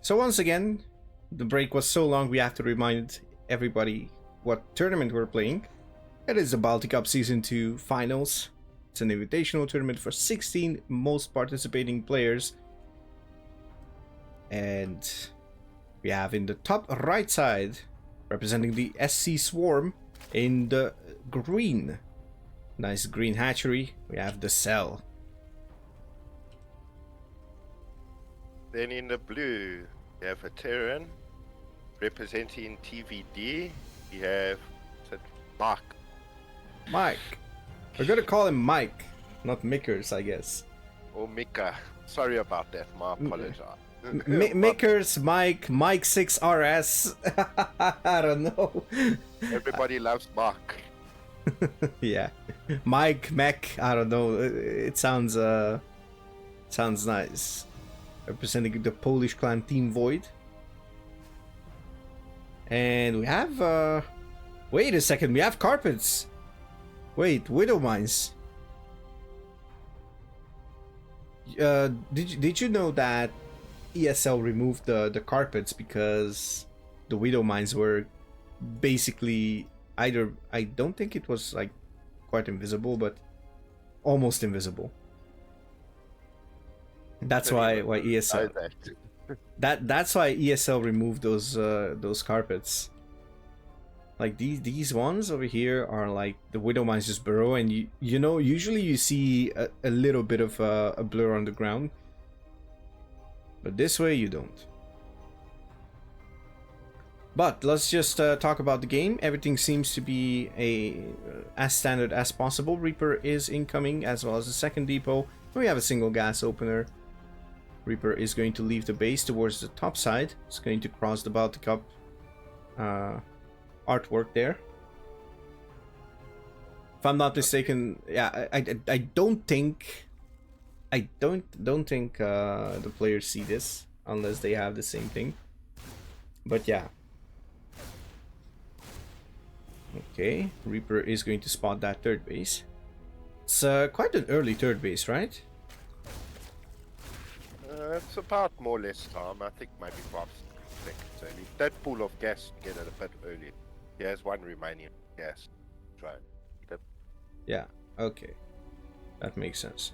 So once again, the break was so long we have to remind everybody what tournament we're playing. It is the BaltiCup Season 2 Finals. It's an invitational tournament for 16 most participating players. And we have in the top right side, representing the SC Swarm, in the green, nice green hatchery, we have TheCeLL. Then in the blue, we have a Terran representing TVD. We have Mark. Mike. We're gonna call him Mike, not MECHIRS, I guess. Or Mika. Sorry about that, my apologies. MECHIRS, Mike, Mike6rs. I don't know. Everybody loves Mark. Yeah, Mike, Mech. I don't know. It sounds nice. Representing the Polish clan Team Void. And we have wait a second, we have carpets. Wait, Widow Mines. Did you know that ESL removed the carpets because the Widow Mines were basically either, I don't think it was like quite invisible, but almost invisible. That's why ESL that's why ESL removed those carpets. Like these ones over here are like the Widow Mines just burrow, and you know, usually you see a little bit of a blur on the ground, but this way you don't. But let's just talk about the game. Everything seems to be as standard as possible. Reaper is incoming, as well as the second depot. We have a single gas opener. Reaper is going to leave the base towards the top side. It's going to cross the BaltiCup artwork there. If I'm not mistaken, yeah, I don't think the players see this unless they have the same thing. But yeah. Okay, Reaper is going to spot that third base. It's quite an early third base, right? It's about more or less time. I think maybe 5 seconds early. That pool of gas get it a bit early. He has one remaining gas. Try it. Yeah, okay. That makes sense.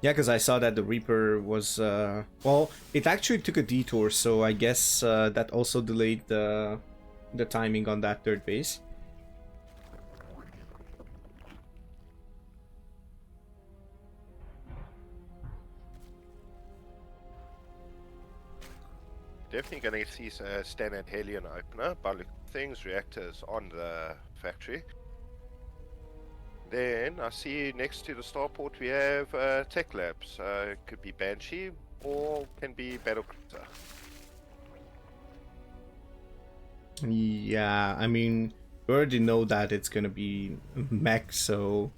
Yeah, because I saw that the Reaper was... well, it actually took a detour, so I guess that also delayed the timing on that third base. Definitely going to see a standard Helion opener, public things, reactors on the factory. Then I see next to the starport we have tech labs. It could be Banshee or can be Battlecruiser. Yeah, I mean, we already know that it's gonna be mech, so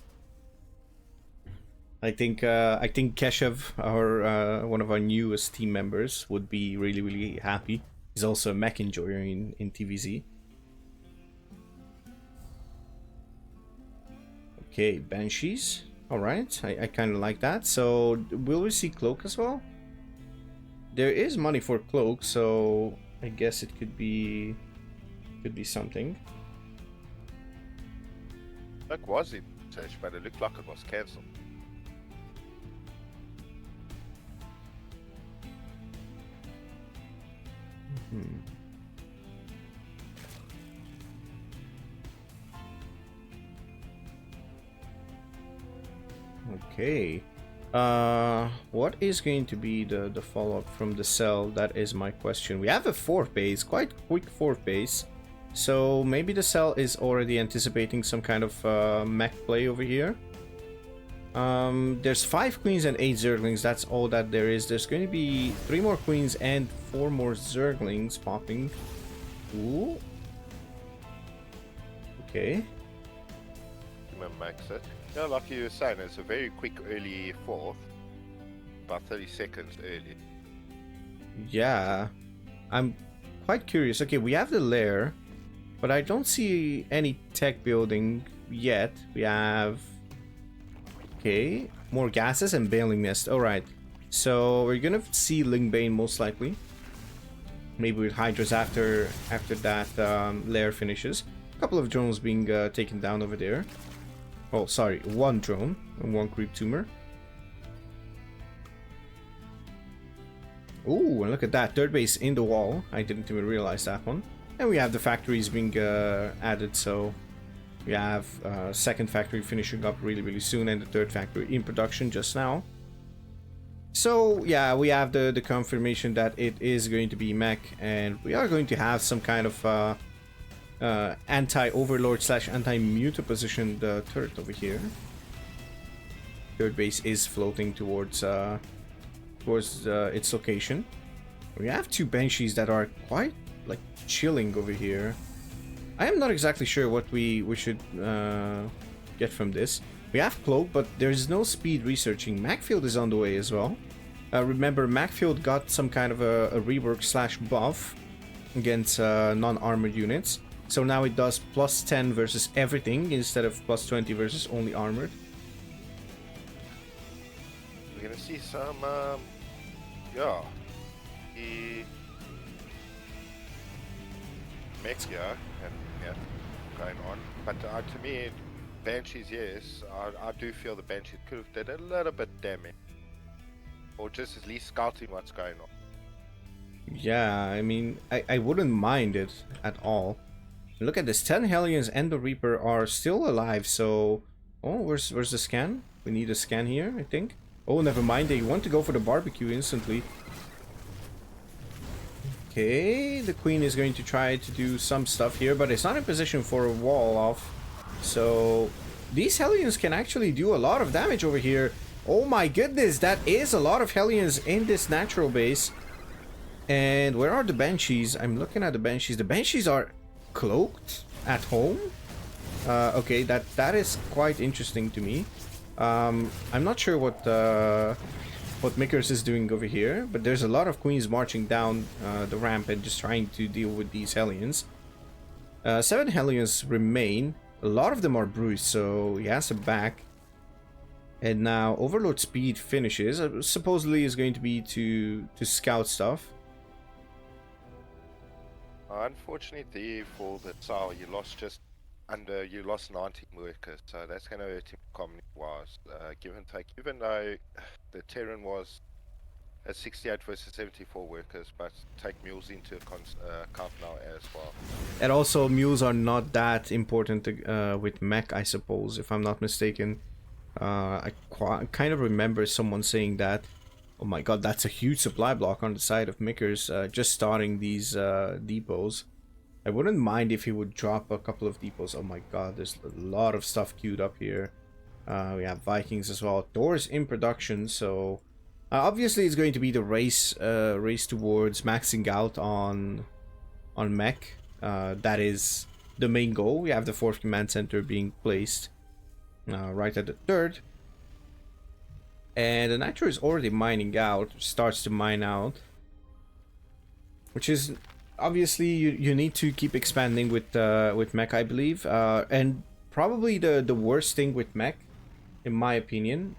I think Keshev, our one of our newest team members, would be really happy. He's also a mech enjoyer in TVZ. Okay, Banshees. Alright, I kind of like that. So, will we see Cloak as well? There is money for Cloak, so I guess it could be something. Like was it, but it looked like it was cancelled. Okay. What is going to be the follow-up from TheCeLL? That is my question. We have a fourth base, quite quick fourth base. So maybe TheCeLL is already anticipating some kind of mech play over here. There's 5 queens and 8 zerglings. That's all that there is. There's going to be 3 more queens and 4 more zerglings popping. Ooh. Okay. Max it. Yeah, like you were saying, it's a very quick early fourth. About 30 seconds early. Yeah. I'm quite curious. Okay, we have the lair, but I don't see any tech building yet. We have... Okay, more gases and bailing nest. Alright, so we're gonna see Lingbane most likely. maybe with Hydras after that lair finishes. A couple of drones being taken down over there. Oh, sorry, one drone and one creep tumor. Ooh, and look at that, third base in the wall. I didn't even realize that one. And we have the factories being added, so we have second factory finishing up really soon, and the third factory in production just now. So yeah, we have the confirmation that it is going to be mech, and we are going to have some kind of anti-overlord / anti-muta positioned turret over here. Third base is floating towards its location. We have two Banshees that are quite like chilling over here. I am not exactly sure what we should get from this. We have Cloak, but there's no speed researching. Macfield is on the way as well. Remember, Macfield got some kind of a rework / buff against non-armored units. So now it does +10 versus everything instead of +20 versus only armored. We're gonna see some, yeah, the mech here, and yeah, going on. But to me, Banshees, yes, I do feel the Banshees could have did a little bit damage, or just at least scouting what's going on. Yeah, I mean, I wouldn't mind it at all. Look at this, 10 Hellions and the Reaper are still alive, so... Oh, where's the scan? We need a scan here, I think. Oh, never mind, they want to go for the barbecue instantly. Okay, the Queen is going to try to do some stuff here, but it's not in position for a wall off. So, these Hellions can actually do a lot of damage over here. Oh my goodness, that is a lot of Hellions in this natural base. And where are the Banshees? I'm looking at the Banshees. The Banshees are cloaked at home. Okay, that is quite interesting to me. I'm not sure what MECHIRS is doing over here, but there's a lot of Queens marching down the ramp and just trying to deal with these Hellions. 7 Hellions remain. A lot of them are bruised, so he has a back. And now Overlord speed finishes. Supposedly is going to be to scout stuff. Unfortunately for the TheCeLL, you lost 19 workers, so that's going to hurt him community-wise. Give and take, even though the Terran was at 68 versus 74 workers, but take mules into account now as well. And also, mules are not that important with mech, I suppose, if I'm not mistaken. I kind of remember someone saying that. Oh my god, that's a huge supply block on the side of MECHIRS, just starting these depots. I wouldn't mind if he would drop a couple of depots. Oh my god, there's a lot of stuff queued up here. We have Vikings as well. Doors in production, so obviously it's going to be the race towards maxing out on mech. That is the main goal. We have the 4th command center being placed right at the 3rd. And the Nitro is already mining out, starts to mine out. Which is, obviously, you need to keep expanding with mech, I believe. And probably the worst thing with mech, in my opinion,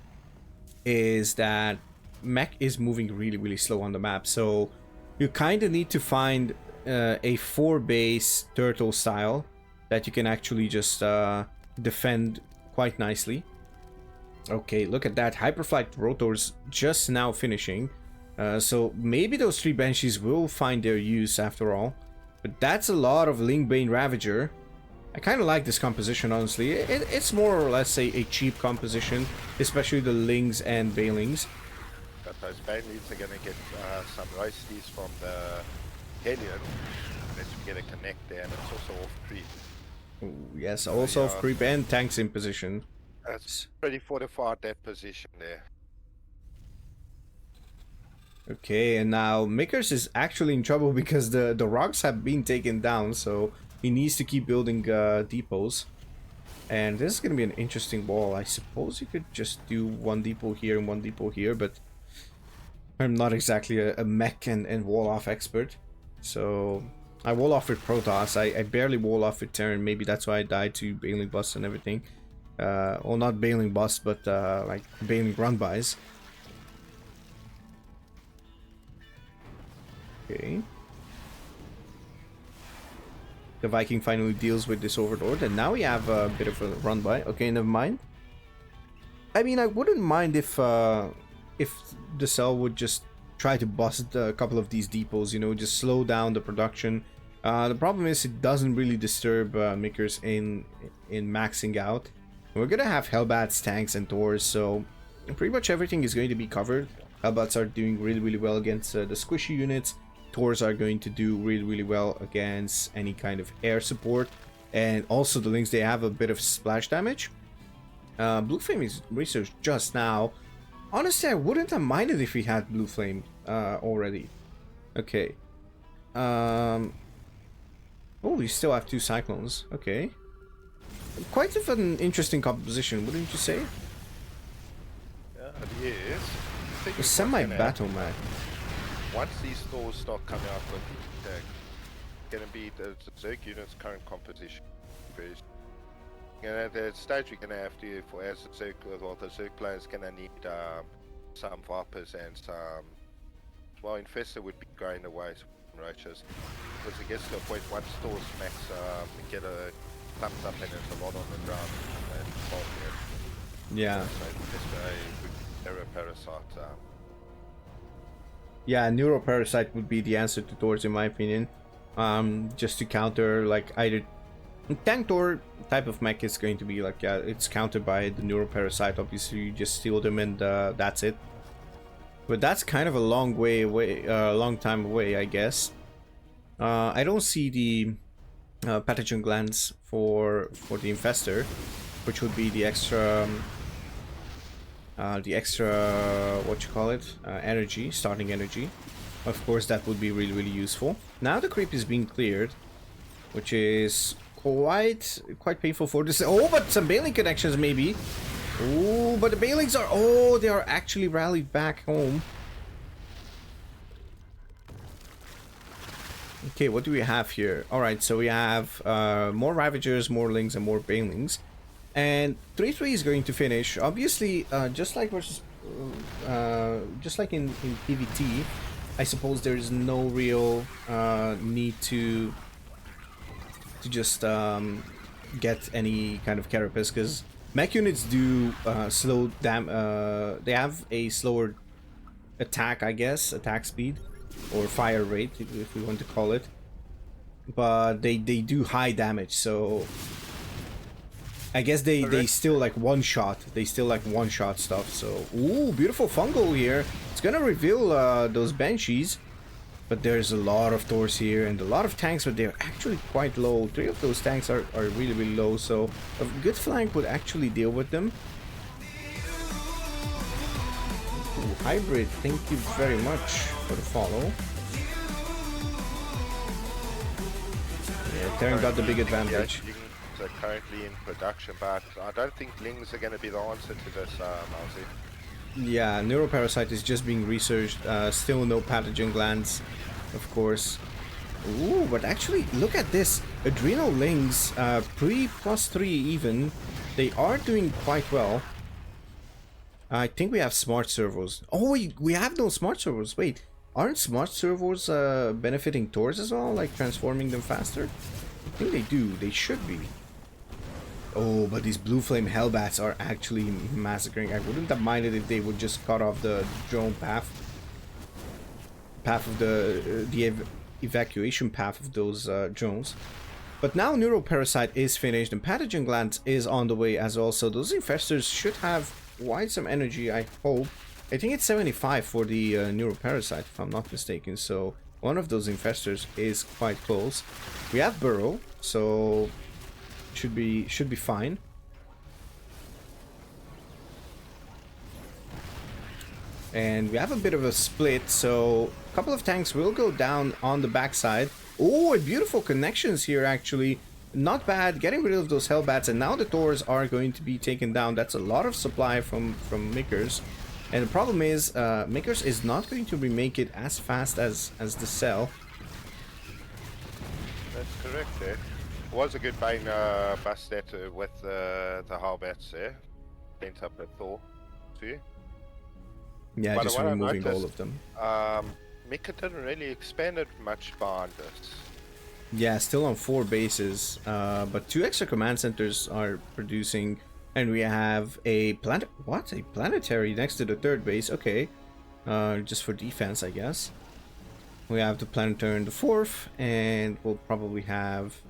is that mech is moving really slow on the map. So you kind of need to find a 4-base turtle style that you can actually just defend quite nicely. Okay, look at that. Hyperflight rotors just now finishing. So maybe those 3 Banshees will find their use after all. But that's a lot of Lingbane Ravager. I kind of like this composition, honestly. It's more or less a cheap composition, especially the Lings and Bailings. But those Bailings are going to get some roasties from the Hellion. Unless we get a connect there, and it's also off creep. Ooh, yes, also off creep and tanks in position. That's pretty fortified, that position there. Okay, and now MECHIRS is actually in trouble because the rocks have been taken down, so he needs to keep building depots. And this is going to be an interesting wall. I suppose you could just do 1 depot here and 1 depot here, but I'm not exactly a mech and wall-off expert. So I wall-off with Protoss. I barely wall-off with Terran. Maybe that's why I died to Bailing Bust and everything. Well, not Bailing Bust, but like Bailing Run-bys. Okay. the Viking finally deals with this Overlord, and now we have a bit of a run by. Okay, never mind. I mean, I wouldn't mind if TheCeLL would just try to bust a couple of these depots, you know, just slow down the production. The problem is it doesn't really disturb MECH'RS in maxing out. We're gonna have Hellbats, tanks, and Thors, so pretty much everything is going to be covered. Hellbats are doing really well against the squishy units. Thors are going to do really well against any kind of air support. And also the Lings, they have a bit of splash damage. Blue Flame is researched just now. Honestly, I wouldn't have minded if we had Blue Flame already. Okay. Oh, we still have 2 Cyclones. Okay. Quite of an interesting composition, wouldn't you say? Yes. A semi-battle map. Once these Thors start coming out with going to be the Zerg unit's current composition. At the stage we're going to have to, for as the Zerg, well, the Zerg players going to need some Vipers and some, well, Infestor would be going away, Roaches. Because it gets to a point once Thors max, get a thumbs up and there's a lot on the ground. And yeah. So just a Neuroparasite. Yeah, Neuroparasite would be the answer to Thors, in my opinion. Just to counter, like, either Tank Thor type of mech is going to be like, yeah, it's countered by the Neuroparasite. Obviously, you just steal them and that's it. But that's kind of a long way away, long time away, I guess. I don't see the pathogen glands for the Infestor, which would be the extra what you call it, energy, starting energy. Of course, that would be really useful. Now the creep is being cleared, which is quite painful for this. Oh, but some Baneling connections maybe. Oh, but the Banelings are, oh, they are actually rallied back home. Okay, what do we have here? All right, so we have more Ravagers, more Lings, and more Banelings. And 3-3 is going to finish. Obviously, just like versus, just like in PvT, I suppose there is no real need to just get any kind of carapace, because mech units do slow they have a slower attack, I guess, attack speed or fire rate, if we want to call it, but they do high damage, so I guess they still like one shot stuff. So, ooh, beautiful fungal here. It's gonna reveal those Banshees, but there's a lot of Thors here and a lot of tanks, but they're actually quite low. 3 of those tanks are really low, so a good flank would actually deal with them. Ooh, Hybrid, thank you very much for the follow. Yeah, Terran got the big advantage. Are currently in production, but I don't think Lings are going to be the answer to this, Mauzy. Yeah, Neuroparasite is just being researched. Still no pathogen glands, of course. Ooh, but actually, look at this. Adrenal Lings, +3 even. They are doing quite well. I think we have smart servos. Oh, we have no smart servos. Wait, aren't smart servos benefiting Thors as well? Like transforming them faster? I think they do. They should be. Oh, but these Blue Flame Hellbats are actually massacring. I wouldn't have minded if they would just cut off the drone path of the evacuation path of those drones. But now Neuroparasite is finished and Pathogen Glands is on the way as well. So those Infestors should have quite some energy, I hope. I think it's 75 for the Neuroparasite, if I'm not mistaken. So one of those Infestors is quite close. We have Burrow, so should be fine. And we have a bit of a split, so a couple of tanks will go down on the backside. Oh, beautiful connections here, actually. Not bad, getting rid of those Hellbats, and now the Thors are going to be taken down. That's a lot of supply from MECH'RS. And the problem is, MECH'RS is not going to remake it as fast as TheCeLL. That's correct there. Was a good bane bust that with the Hellbats there. Bent up at Thor too. Yeah, but just removing all of them. Mecha didn't really expand it much behind us. Yeah, still on 4 bases, but 2 extra command centers are producing, and we have a planet. What? A planetary next to the 3rd base? Okay, just for defense, I guess. We have the planetary in the 4th, and we'll probably have.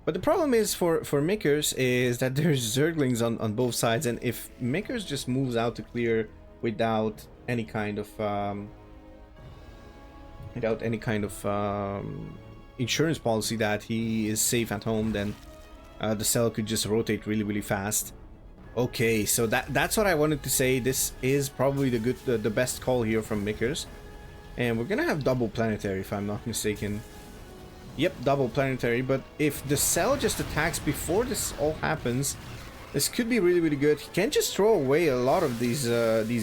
But the problem is for MECH'RS is that there's Zerglings on both sides, and if MECH'RS just moves out to clear without any kind of insurance policy that he is safe at home, then TheCeLL could just rotate really fast. Okay, so that's what I wanted to say. This is probably the best call here from MECH'RS, and we're gonna have double planetary if I'm not mistaken. Yep, double planetary. But if TheCeLL just attacks before this all happens, this could be really good. He can just throw away a lot of these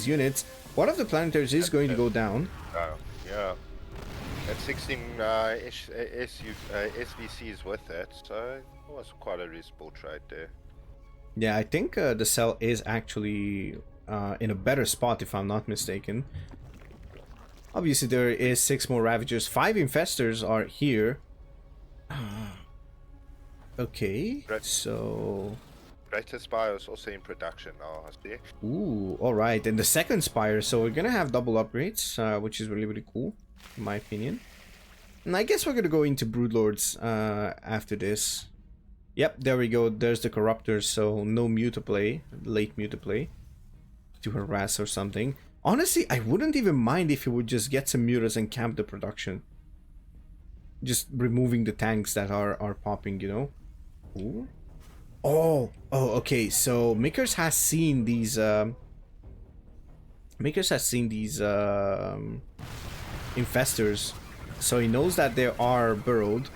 units. One of the planetaries is going to go down. Yeah. At 16 SVCs with it, so it was quite a reasonable trade there. Yeah, I think TheCeLL is actually in a better spot if I'm not mistaken. Obviously, there is 6 more Ravagers. 5 Infestors are here. Okay, so... Greater Spire is also in production now, I see. Ooh, alright, and the 2nd Spire, so we're gonna have double upgrades, which is really cool, in my opinion. And I guess we're gonna go into Broodlords after this. Yep, there we go, there's the Corruptors, so no Mutaplay, late Mutaplay, to harass or something. Honestly, I wouldn't even mind if you would just get some Mutas and camp the production. Just removing the tanks that are popping, you know. Ooh. Oh, okay. So MECH'RS has seen these. MECH'RS has seen these infestors, so he knows that they are burrowed.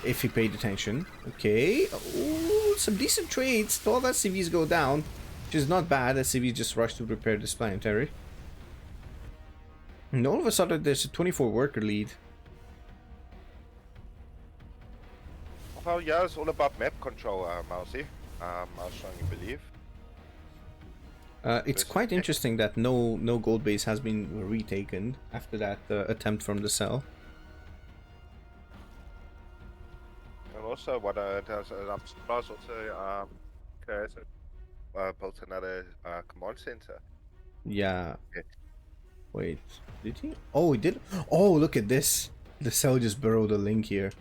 If he paid attention. Okay. Ooh, some decent trades. 12 SCVs go down, which is not bad. SCVs just rush to repair this planetary. And all of a sudden, there's a 24 worker lead. Well, yeah, it's all about map control, Mauzy. I strongly believe. It's quite interesting that no gold base has been retaken after that attempt from TheCeLL. And also, what I'm surprised also, built another command center. Yeah. Okay. Wait, did he? Oh, he did. Oh, look at this. TheCeLL just burrowed a link here.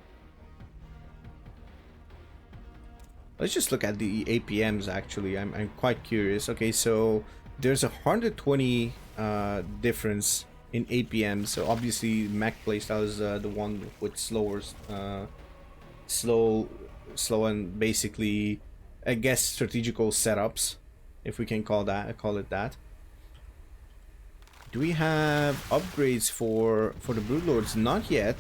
Let's just look at the APMs actually. I'm quite curious. Okay, so there's a 120 difference in APM. So obviously Mech playstyle is the one with slow and basically, I guess, strategical setups, if we can call it that. Do we have upgrades for the Broodlords? Not yet.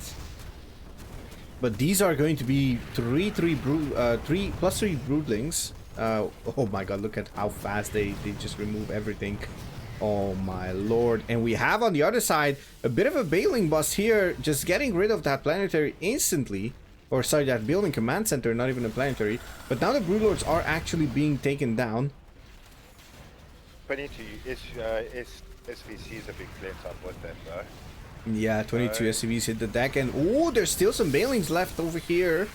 But these are going to be 3 plus 3 broodlings. Oh my god, look at how fast they just remove everything. Oh my lord. And we have on the other side a bit of a bailing bust here, just getting rid of that planetary instantly. Or sorry, that building command center, not even a planetary. But now the Broodlords are actually being taken down. 22 SVC is a big play up with that though. Yeah, 22 SCVs hit the deck, and oh, there's still some bailings left over here.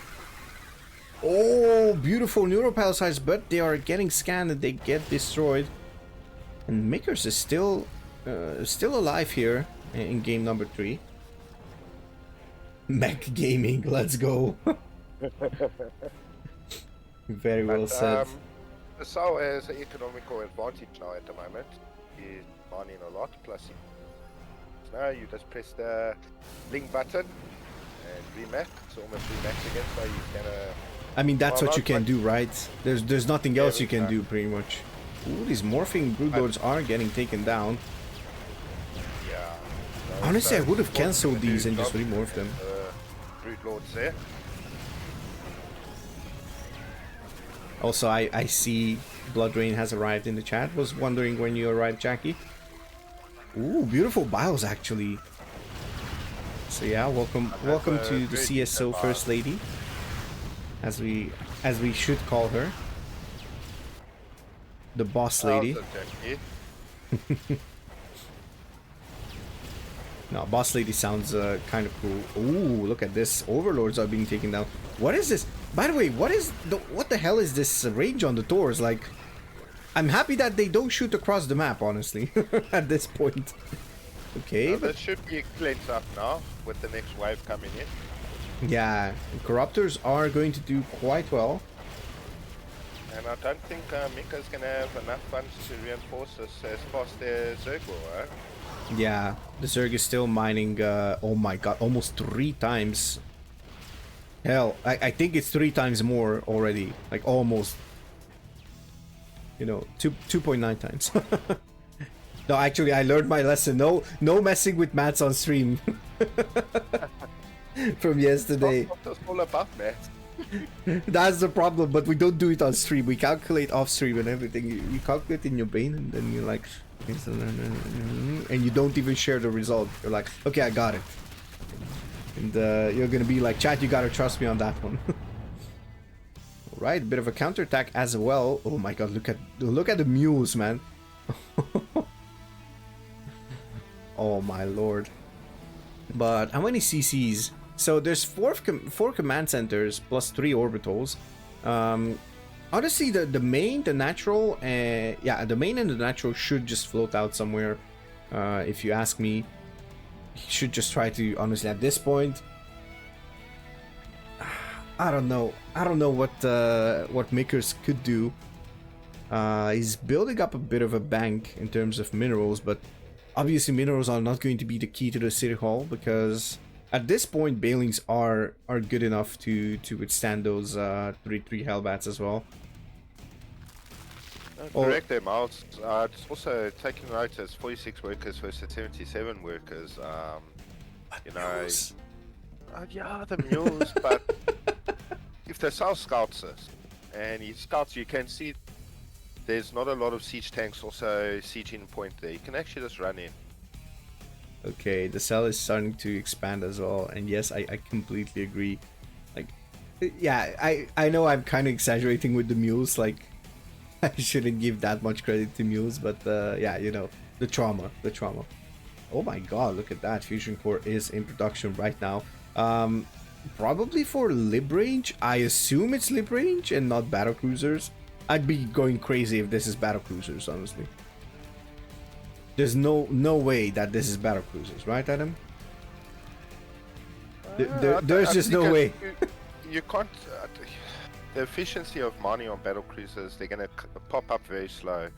Oh, beautiful neuropalicides, but they are getting scanned and they get destroyed. And MECH'RS is still alive here in game number 3. Mech gaming, let's go. Very well said. TheCeLL has an economical advantage now at the moment. He's mining a lot, plus now you just press the link button and remap. It's almost remapped again, so you can I mean, that's what you can do, right? There's nothing else you can do, pretty much. Ooh, these morphing Broodlords are getting taken down. Yeah. Honestly, I would have cancelled these and just remorphed them. Broodlords there. Also, I see Blood Rain has arrived in the chat. Was wondering when you arrived, Jackie. Ooh, beautiful bios actually. So yeah, welcome to the CSO First Lady, as we should call her, the boss lady. No, Boss Lady sounds kind of cool. Ooh, look at this. Overlords are being taken down. What is this? By the way, what the hell is this range on the Thors? Like, I'm happy that they don't shoot across the map, honestly, at this point. Okay. That should be cleansed up now with the next wave coming in. Yeah, Corruptors are going to do quite well. And I don't think Mika's going to have enough funds to reinforce us as fast as Zerg will, eh? Yeah, the Zerg is still mining, oh my god, almost 3 times. Hell, I think it's 3 times more already. Like, almost. You know, 2.9 times. No, actually, I learned my lesson. No messing with mats on stream. From yesterday. It's all about math. That's the problem, but we don't do it on stream. We calculate off stream and everything. You calculate in your brain, and then you're like, and you don't even share the result. You're like, okay, I got it. And you're gonna be like, chat, you gotta trust me on that one. Alright, bit of a counterattack as well. Oh my god, look at the mules, man. Oh my lord. But how many CCs? So there's 4 command centers plus 3 orbitals. Honestly, the main, the natural, yeah, the main and the natural should just float out somewhere. If you ask me, he should just try to, honestly, at this point, I don't know what MECHIRS could do. He's building up a bit of a bank in terms of minerals, but obviously minerals are not going to be the key to the City Hall, because at this point Balings are good enough to withstand those 3-3 Hellbats as well. Correct there, Miles. It's also taking note as 46 workers versus 77 workers. You know, yeah, the mules, but if TheCeLL scouts us, and he scouts, you can see there's not a lot of siege tanks also sieging point there. You can actually just run in. Okay, TheCeLL is starting to expand as well, and yes, I completely agree. Like, yeah, I know I'm kind of exaggerating with the mules, like, I shouldn't give that much credit to mules, but yeah, you know, the trauma. Oh my god, look at that, Fusion Core is in production right now. Probably for lib range. I assume it's lib range and not battle cruisers. I'd be going crazy if this is battle cruisers, honestly. There's no way that this is battle cruisers, right, Adam? There's just no way. You can't. The efficiency of mining on battle cruisers, they're gonna pop up very slow,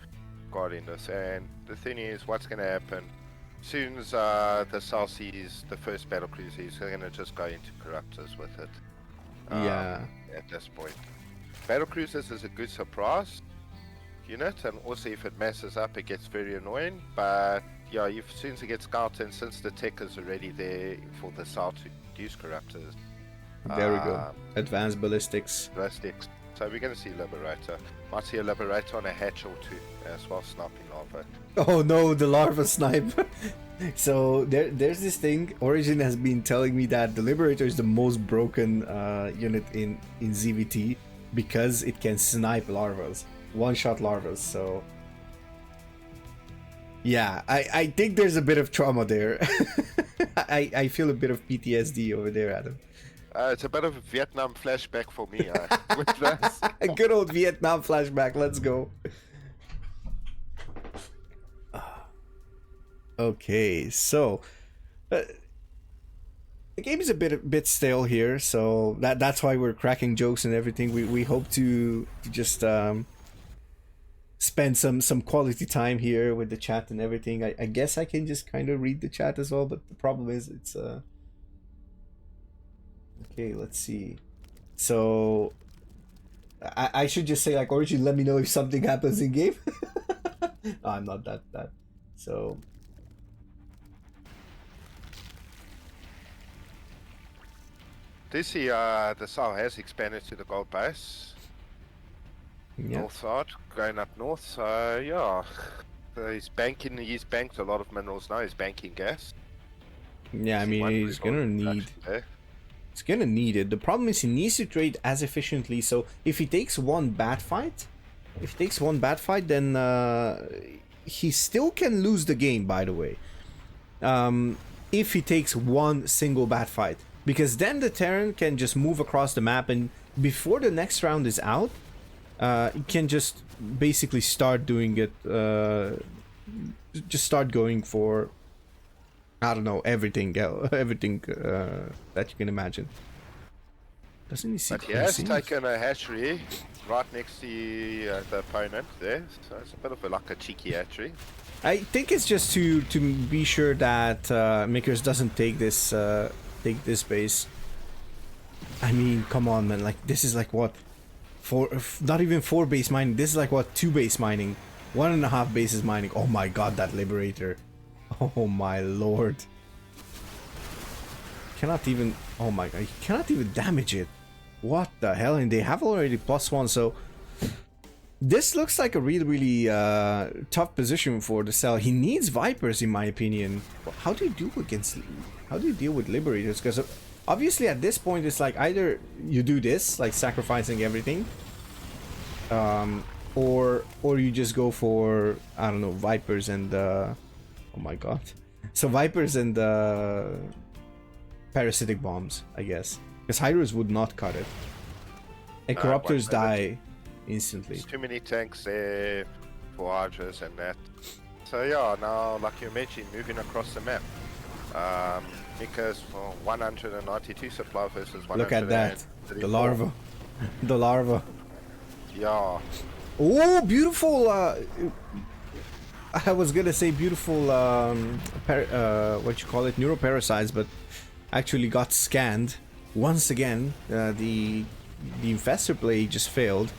guarding this. And the thing is, what's gonna happen? As soon as TheCeLL sees the first battle cruiser, he's gonna just go into corruptors with it. Yeah. At this point, battle cruisers is a good surprise unit, and also if it messes up, it gets very annoying. But yeah, as soon as it gets scouted, and since the tech is already there for TheCeLL to use corruptors. There we go. Advanced ballistics. So we're gonna see Liberator. Might see a Liberator on a hatch or two as well, sniping larva. Oh no, the larva snipe. So there's this thing. Origin has been telling me that the Liberator is the most broken unit in ZVT because it can snipe larvas, one-shot larvas. So yeah, I think there's a bit of trauma there. I feel a bit of PTSD over there, Adam. It's a bit of a Vietnam flashback for me. With that. A good old Vietnam flashback. Let's go. Okay, so the game is a bit stale here, so that's why we're cracking jokes and everything. We hope to just spend some quality time here with the chat and everything. I guess I can just kind of read the chat as well, but the problem is it's okay, let's see. So I should just say, like, Origin, let me know if something happens in game. No, I'm not that. So this year, TheCeLL has expanded to the gold base. Yeah. North side, going up north. So yeah, he's banked a lot of minerals now. He's banking gas. Yeah, I mean, he's gonna need. It's gonna need it. The problem is he needs to trade as efficiently. So if he takes one bad fight, then he still can lose the game. By the way, if he takes one single bad fight, because then the Terran can just move across the map, and before the next round is out, he can just basically start doing it, just start going for, I don't know, everything that you can imagine. Doesn't he see? But he has taken a hatchery right next to the opponent there, so it's a bit of like a cheeky hatchery. I think it's just to be sure that MECHIRS doesn't take this base. I mean, come on, man! Like, this is like what, not even 4 base mining. This is like what, 2 base mining, 1.5 bases mining. Oh my god, that Liberator! Oh my lord! Cannot even. Oh my god, you cannot even damage it. What the hell? And they have already +1, so this looks like a really tough position for TheCeLL. He needs Vipers, in my opinion. How do you deal with Liberators? Because obviously at this point it's like either you do this, like sacrificing everything, or you just go for, I don't know, Vipers and oh my god, so Vipers and parasitic bombs, I guess, because Hydras would not cut it, and Corruptors die instantly. There's too many tanks there for Hydras and that. So yeah, now like you mentioned, moving across the map. Because for 192 supply versus 134. Look at that, the larva. The larva. Yeah. Oh, beautiful. I was gonna say beautiful. What you call it, neuroparasites, but actually got scanned once again. The infestor play just failed.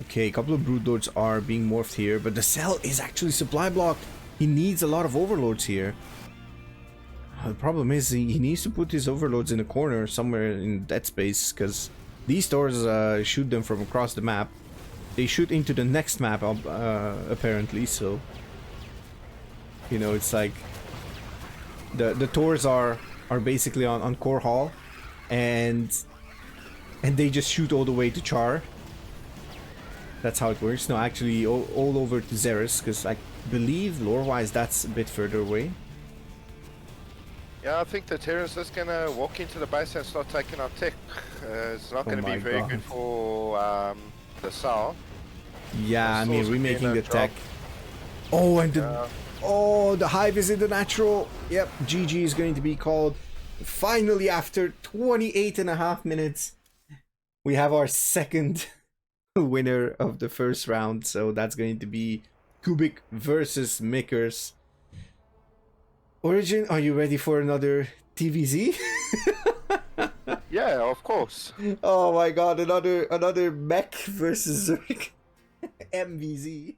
Okay, a couple of broodlords are being morphed here, but TheCeLL is actually supply blocked. He needs a lot of overlords here. The problem is he needs to put his overlords in a corner somewhere in that space, because these doors shoot them from across the map. They shoot into the next map, apparently, so you know, it's like the Tors are basically on Core Hall, and they just shoot all the way to Char. That's how it works. No, actually all over to Xeris, because I believe lore-wise that's a bit further away. Yeah, I think the Terrans just gonna walk into the base and start taking out tech. It's not gonna be very good for TheCeLL. Yeah, I mean, remaking the tech. Oh, and the hive is in the natural. Yep, GG is going to be called. Finally, after 28.5 minutes, we have our second winner of the first round. So that's going to be Cubic versus MECHIRS. Origin, are you ready for another TVZ? Yeah, of course. Oh my god, another mech versus Zurich MVZ.